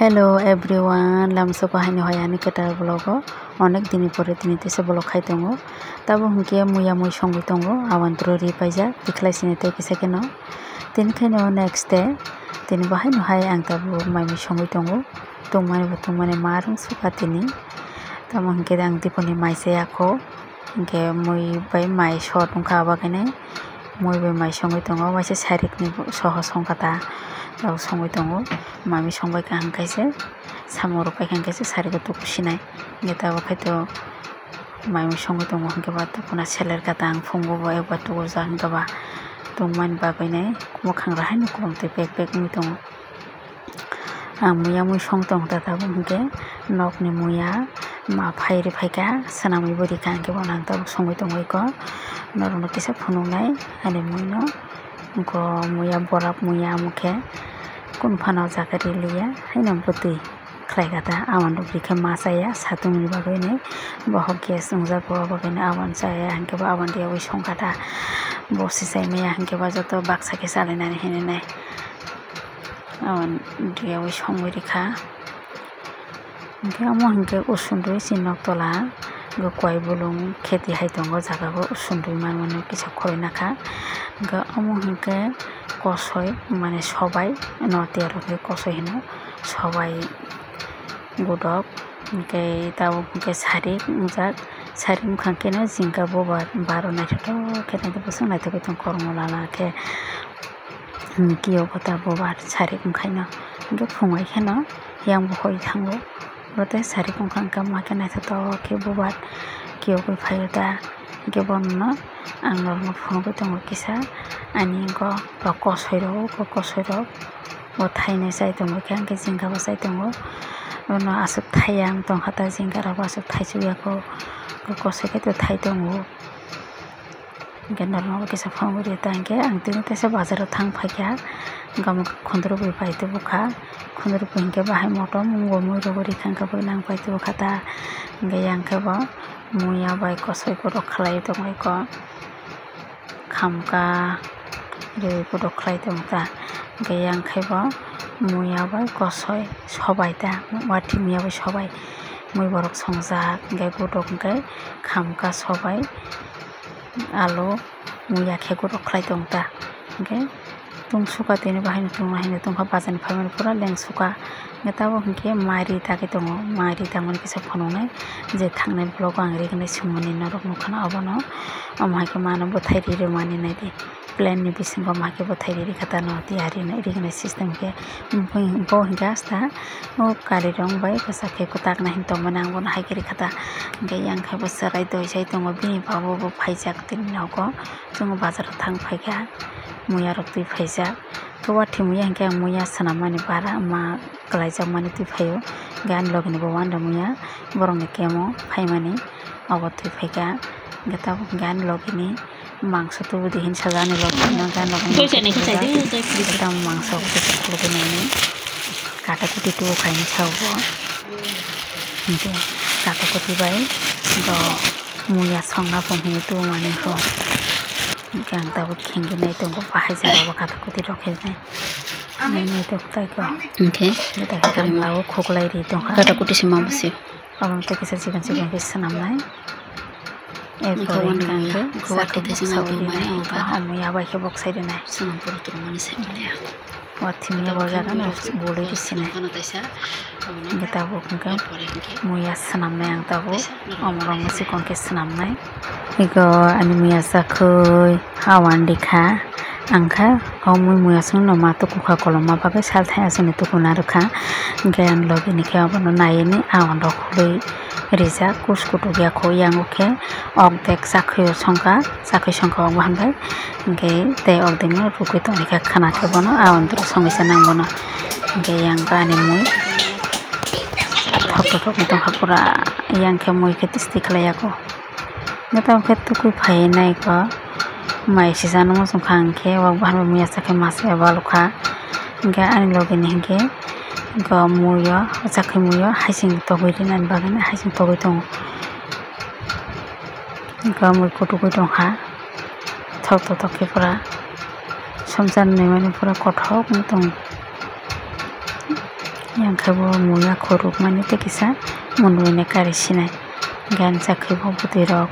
Hello everyone, lamso kahani hoyani ketar vlogo onek dini pore dini tese vlog khai tongo tabo hunke muya mui songoi tongo awan drori paija tiklai sine te kisa keno tin khaino next day tini bahai no hai ang tabo mai mui songoi tongo tongmani marung suka tini tamo hunke ang diponi mai se akho hunke mui bai mai shot ungka abakene mui bai mai songoi tongo waise sarik ni soho songkata tau songoi tongo mami songbai ka hangkaise samoro pai hangkaise sarigo tuku sinai ngeta bakhaito mami songoi tongo hangkeba tukuna seler kata ang phungbo ba eba tuku ja hangkeba tongmani babai nai mokhang rahai no komte pek mui tongo ang muya mui song tong ta tabo hangke nok ni muya ma phairi phaika sanami bori ka hangkeba nang tabo songoi tongo iko norno kisa phunung nai ani mui no ko muya borap muya mukhe kun phano jakari liya haina butui khlai kata awan dubri khe masaya satung ni bagai ne bohok gas ungja ko bagai ne awan saya hangke ba awan dia wi songkata bosi sai me hangke ba joto baksa ke sale nani hene ne awan dia wi songoi rikha hangke amo hangke usundui sinok tola go koi bulung kheti hai tongo jaga go usundui manmano kisa khoi nakha go amo hangke kosoi mane sobai no tero ke kosoi hino sobai godok hingke tabo hingke sari ungjak sari mkhangke no jingka bobar baro naithoto khete busung naithokai tong kormala la khe kiyo kota bobar sari mkhaino hingke phungai kheno yang bohoi thango rote sari mkhangka make naithoto khe bobar kiyo koi phayota hingke bonno ang norno phungai tongo kisa ani go kosoi rok o thaine sai tongo khe angke jingka bo sai tongo no asuk thayang tong hata jingka ro asuk thaichuya ko kosoi ke to thai tongo hingke norno kisa phungai re tangke ang tini tesa bazar thang phaikya gam khondro bai paite bukha khondro hingke bahai moto mungo mui rogori khangka bai nang paite bukha ta hingke yangke bo muya bai kosoi ko rok khlai tongo ko khamka re ko rok khlai tongo ta hingke yangkhe bo muya bai kosoi sobai ta wati muya bai sobai mui borok songjak hingke godok hingke khamka sobai alu muya khe godok khlai tong ta hingke tung suka tini bahai tung haine tongkha bazani phaimani pura leng suka hingke tabo hingke mari take tongo mari tangmani kisa phunungnai je thangnai vlog ang regnai sumani norok nukhana abono amhaike mano bothai ri mani nai di plan ni bisingo mahke bothai ri khata no tiari na regnai system ke bo hingke asta o kali rong bai kasake kotak na hin tong manang bon haike ri khata hingke yang khai bo sarai doi sai tongo bini babo bo phaijak tin noko jongo bazar thang phaikya muya rok tui phaijak to wati muya hingke muya sanamani bara ma klaijak mani tui phaio gan logni bo wanda muya borong ni kemo phaimani abo tui phaikya hingke tabo gan logini mangso tu dihin sajani logni gan logni tam mangso ko logni kata kuti tu khaini chawbo hingke kata kuti bai do muya songna pomhi tu mani ho hingke ang tabo khengi nai tongo bahai jaba kata kuti rokhe nai to tai ko hingke eta kam lawo khoklai ri tongkha kata kuti sima basi abang te kisa chikan ke sanam nai muya bai ke bok sai nai sanam pura tu mani sai mania wathimya bojaga no bole bisine hingke tabo hingke muya sanam nai ang tabo amrong sikon ke sanam nai iko ani muya sakhoi hawan dikha angkha omui muya sung no ma to kukha koloma bagai sal thaya sune to kuna rukha hingke an logi ni khe abono naieni awan rok khului rijak kuskutu gya kho yang okhe okdek sakhoi songkha ok bahanbai hingke tei okdek no rukui tongni khe khana khe bono awan dro songisa nangbono hingke yang ka ani mui thok ni tongkha pura yang khe mui khe tisti khlaiako neta khe tukui phai nai ko mai sisano mo songkhang khe wak bahan muya sakhe mase balukha hingke ani logi ni hingke go muyo sakhe muyo haising togoi rinan bagane haising togoi tongo go mui kutukui tongkha thok khe pura somjan nai mani pura kothok ni tongo yang kebo muya khoruk mani te kisa munui kari sinai gan sakhi bo buti rok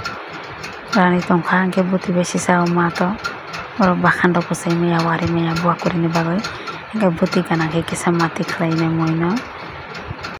rani tongkha angke buti besi sao mato oro bakan rok bosai maya wari maya buak kori ni bagoi angke buti gana ke kisa mati khlai na moi no.